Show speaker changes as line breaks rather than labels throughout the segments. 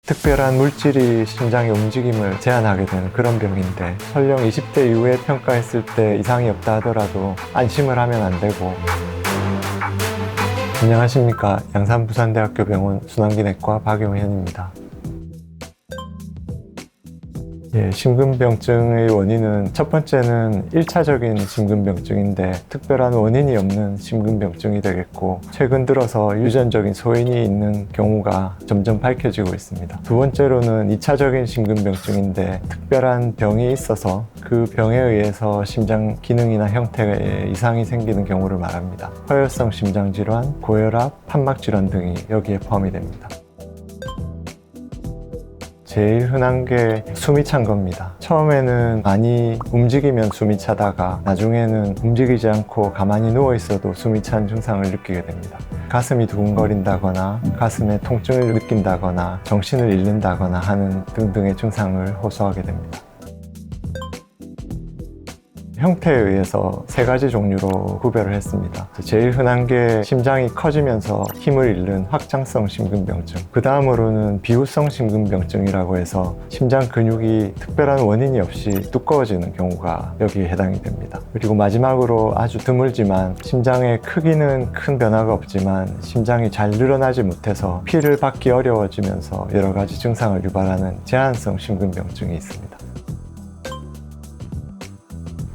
특별한 물질이 심장의 움직임을 제한하게 되는 그런 병인데, 설령 20대 이후에 평가했을 때 이상이 없다 하더라도 안심을 하면 안 되고. 안녕하십니까, 양산부산대학교 병원 순환기내과 박용현입니다. 심근병증의 원인은 첫 번째는 1차적인 심근병증인데 특별한 원인이 없는 심근병증이 되겠고, 최근 들어서 유전적인 소인이 있는 경우가 점점 밝혀지고 있습니다. 두 번째로는 2차적인 심근병증인데 특별한 병이 있어서 그 병에 의해서 심장 기능이나 형태에 이상이 생기는 경우를 말합니다. 허혈성 심장질환, 고혈압, 판막질환 등이 여기에 포함이 됩니다. 제일 흔한 게 숨이 찬 겁니다. 처음에는 많이 움직이면 숨이 차다가 나중에는 움직이지 않고 가만히 누워 있어도 숨이 찬 증상을 느끼게 됩니다. 가슴이 두근거린다거나 가슴에 통증을 느낀다거나 정신을 잃는다거나 하는 등등의 증상을 호소하게 됩니다. 형태에 의해서 세 가지 종류로 구별을 했습니다. 제일 흔한 게 심장이 커지면서 힘을 잃는 확장성 심근병증, 그 다음으로는 비후성 심근병증이라고 해서 심장 근육이 특별한 원인이 없이 두꺼워지는 경우가 여기에 해당이 됩니다. 그리고 마지막으로 아주 드물지만 심장의 크기는 큰 변화가 없지만 심장이 잘 늘어나지 못해서 피를 받기 어려워지면서 여러 가지 증상을 유발하는 제한성 심근병증이 있습니다.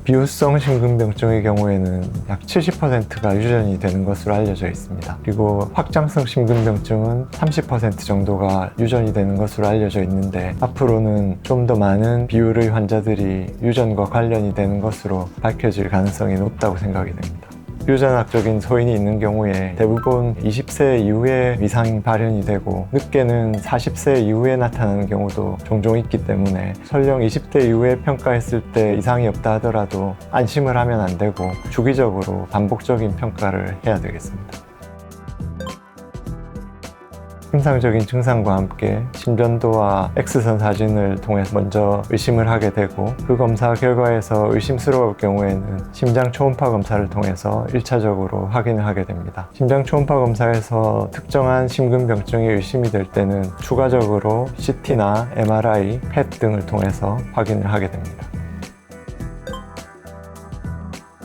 비후성 심근병증의 경우에는 약 70%가 유전이 되는 것으로 알려져 있습니다. 그리고 확장성 심근병증은 30% 정도가 유전이 되는 것으로 알려져 있는데, 앞으로는 좀 더 많은 비율의 환자들이 유전과 관련이 되는 것으로 밝혀질 가능성이 높다고 생각이 됩니다. 유전학적인 소인이 있는 경우에 대부분 20세 이후에 이상이 발현이 되고 늦게는 40세 이후에 나타나는 경우도 종종 있기 때문에 설령 20대 이후에 평가했을 때 이상이 없다 하더라도 안심을 하면 안 되고 주기적으로 반복적인 평가를 해야 되겠습니다. 임상적인 증상과 함께 심전도와 X선 사진을 통해서 먼저 의심을 하게 되고, 그 검사 결과에서 의심스러울 경우에는 심장 초음파 검사를 통해서 1차적으로 확인을 하게 됩니다. 심장 초음파 검사에서 특정한 심근병증이 의심이 될 때는 추가적으로 CT나 MRI, PET 등을 통해서 확인을 하게 됩니다.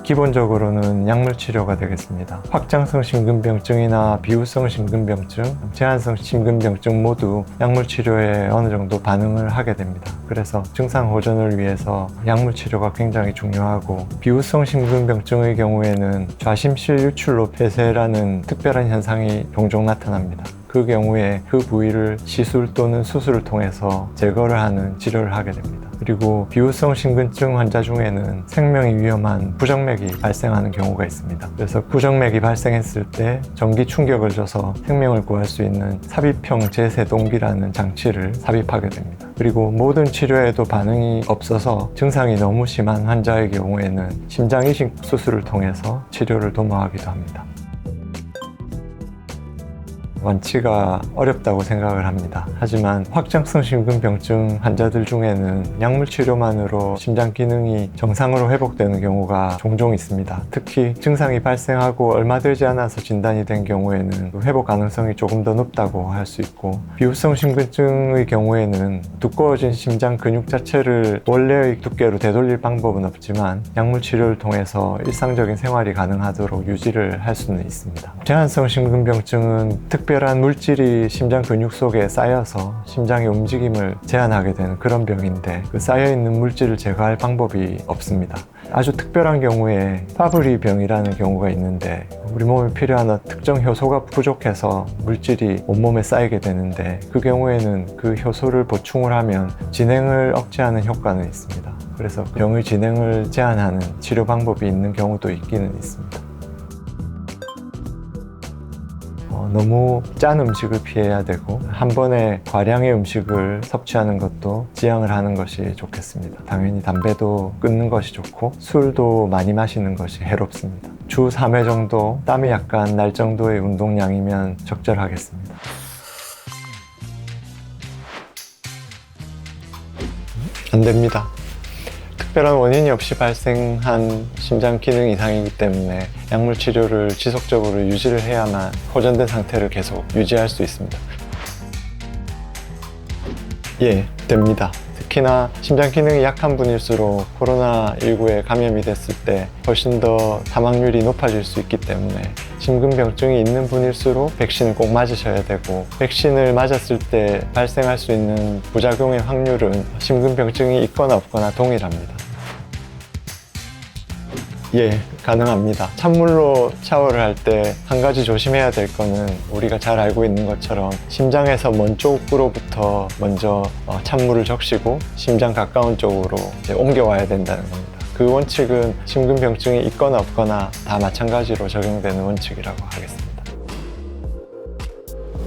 기본적으로는 약물 치료가 되겠습니다. 확장성 심근병증이나 비후성 심근병증, 제한성 심근병증 모두 약물 치료에 어느 정도 반응을 하게 됩니다. 그래서 증상 호전을 위해서 약물 치료가 굉장히 중요하고, 비후성 심근병증의 경우에는 좌심실 유출로 폐쇄라는 특별한 현상이 종종 나타납니다. 그 경우에 그 부위를 시술 또는 수술을 통해서 제거를 하는 치료를 하게 됩니다. 그리고 비후성 심근증 환자 중에는 생명이 위험한 부정맥이 발생하는 경우가 있습니다. 그래서 부정맥이 발생했을 때 전기 충격을 줘서 생명을 구할 수 있는 삽입형 제세동기라는 장치를 삽입하게 됩니다. 그리고 모든 치료에도 반응이 없어서 증상이 너무 심한 환자의 경우에는 심장 이식 수술을 통해서 치료를 도모하기도 합니다. 완치가 어렵다고 생각을 합니다. 하지만 확장성 심근병증 환자들 중에는 약물 치료만으로 심장 기능이 정상으로 회복되는 경우가 종종 있습니다. 특히 증상이 발생하고 얼마 되지 않아서 진단이 된 경우에는 회복 가능성이 조금 더 높다고 할 수 있고, 비후성 심근증의 경우에는 두꺼워진 심장 근육 자체를 원래의 두께로 되돌릴 방법은 없지만 약물 치료를 통해서 일상적인 생활이 가능하도록 유지를 할 수는 있습니다. 제한성 심근병증은 특별한 물질이 심장 근육 속에 쌓여서 심장의 움직임을 제한하게 되는 그런 병인데, 그 쌓여있는 물질을 제거할 방법이 없습니다. 아주 특별한 경우에 파브리 병이라는 경우가 있는데, 우리 몸에 필요한 특정 효소가 부족해서 물질이 온몸에 쌓이게 되는데, 그 경우에는 그 효소를 보충을 하면 진행을 억제하는 효과는 있습니다. 그래서 병의 진행을 제한하는 치료 방법이 있는 경우도 있기는 있습니다. 너무 짠 음식을 피해야 되고, 한 번에 과량의 음식을 섭취하는 것도 지양을 하는 것이 좋겠습니다. 당연히 담배도 끊는 것이 좋고 술도 많이 마시는 것이 해롭습니다. 주 3회 정도 땀이 약간 날 정도의 운동량이면 적절하겠습니다. 안 됩니다. 특별한 원인이 없이 발생한 심장 기능 이상이기 때문에 약물 치료를 지속적으로 유지를 해야만 호전된 상태를 계속 유지할 수 있습니다. 예, 됩니다. 특히나 심장 기능이 약한 분일수록 코로나19에 감염이 됐을 때 훨씬 더 사망률이 높아질 수 있기 때문에 심근병증이 있는 분일수록 백신을 꼭 맞으셔야 되고, 백신을 맞았을 때 발생할 수 있는 부작용의 확률은 심근병증이 있거나 없거나 동일합니다. 예, 가능합니다. 찬물로 샤워를 할 때 한 가지 조심해야 될 거는, 우리가 잘 알고 있는 것처럼 심장에서 먼 쪽으로부터 먼저 찬물을 적시고 심장 가까운 쪽으로 이제 옮겨와야 된다는 겁니다. 그 원칙은 심근병증이 있거나 없거나 다 마찬가지로 적용되는 원칙이라고 하겠습니다.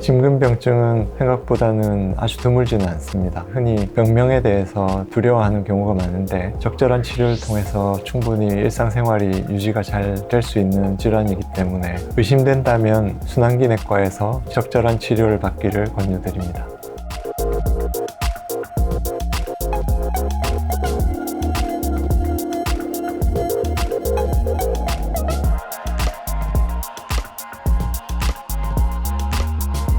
심근병증은 생각보다는 아주 드물지는 않습니다. 흔히 병명에 대해서 두려워하는 경우가 많은데, 적절한 치료를 통해서 충분히 일상생활이 유지가 잘 될 수 있는 질환이기 때문에 의심된다면 순환기내과에서 적절한 치료를 받기를 권유드립니다.